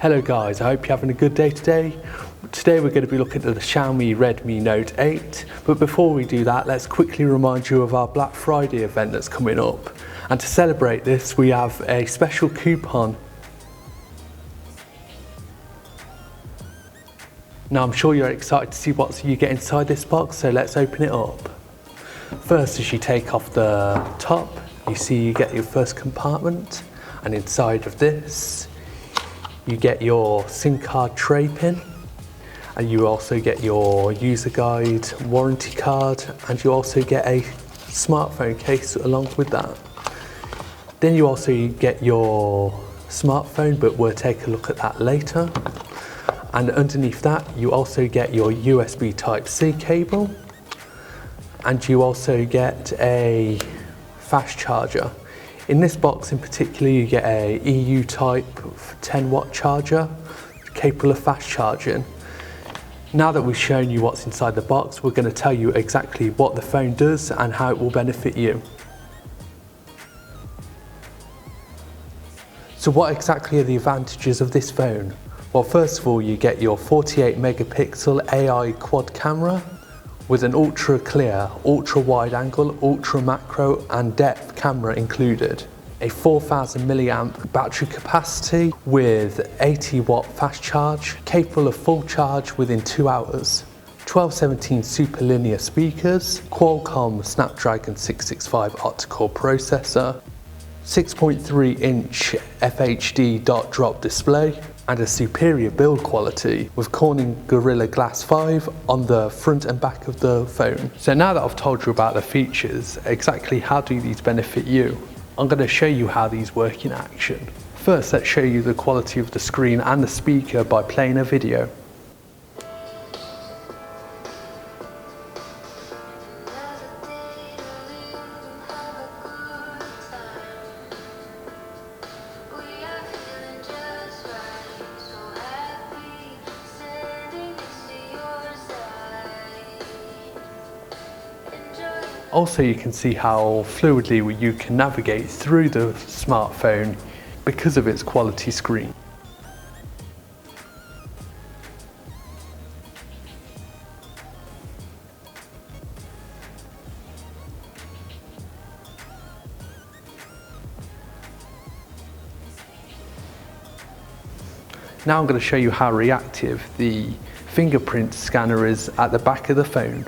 Hello guys, I hope you're having a good day today. Today we're going to be looking at the Xiaomi Redmi Note 8, but before we do that, let's quickly remind you of our Black Friday event that's coming up. And to celebrate this, we have a special coupon. Now I'm sure you're excited to see what you get inside this box, so let's open it up. First, as you take off the top, you see you get your first compartment, and inside of this you get your SIM card tray pin, and you also get your user guide, warranty card, and you also get a smartphone case along with that. Then you also get your smartphone, but we'll take a look at that later. And underneath that, you also get your USB Type-C cable, and you also get a fast charger. In this box in particular, you get a EU type 10-watt charger capable of fast charging. Now that we've shown you what's inside the box, we're going to tell you exactly what the phone does and how it will benefit you. So what exactly are the advantages of this phone? Well, first of all, you get your 48 megapixel AI quad camera with an ultra clear, ultra wide angle, ultra macro and depth camera included. A 4000 milliamp battery capacity with 80 watt fast charge, capable of full charge within 2 hours. 1217 super linear speakers, Qualcomm Snapdragon 665 octa-core processor, 6.3 inch FHD dot drop display, and a superior build quality with Corning Gorilla Glass 5 on the front and back of the phone. So now that I've told you about the features, exactly how do these benefit you? I'm going to show you how these work in action. First, let's show you the quality of the screen and the speaker by playing a video. Also, you can see how fluidly you can navigate through the smartphone because of its quality screen. Now I'm going to show you how reactive the fingerprint scanner is at the back of the phone.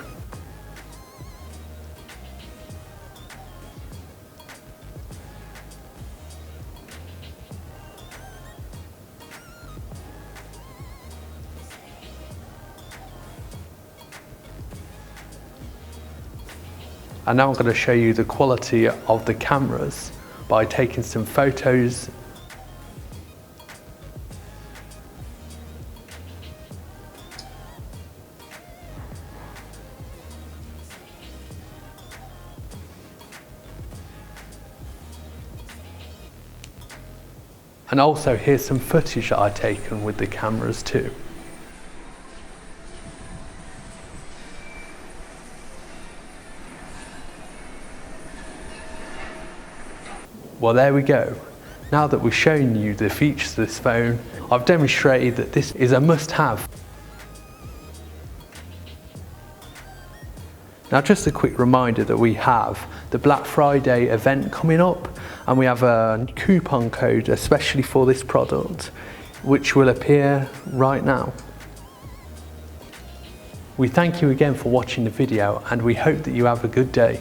And now I'm going to show you the quality of the cameras by taking some photos. And also here's some footage that I've taken with the cameras too. Well, there we go. Now that we've shown you the features of this phone, I've demonstrated that this is a must-have. Now, just a quick reminder that we have the Black Friday event coming up, and we have a coupon code especially for this product, which will appear right now. We thank you again for watching the video, and we hope that you have a good day.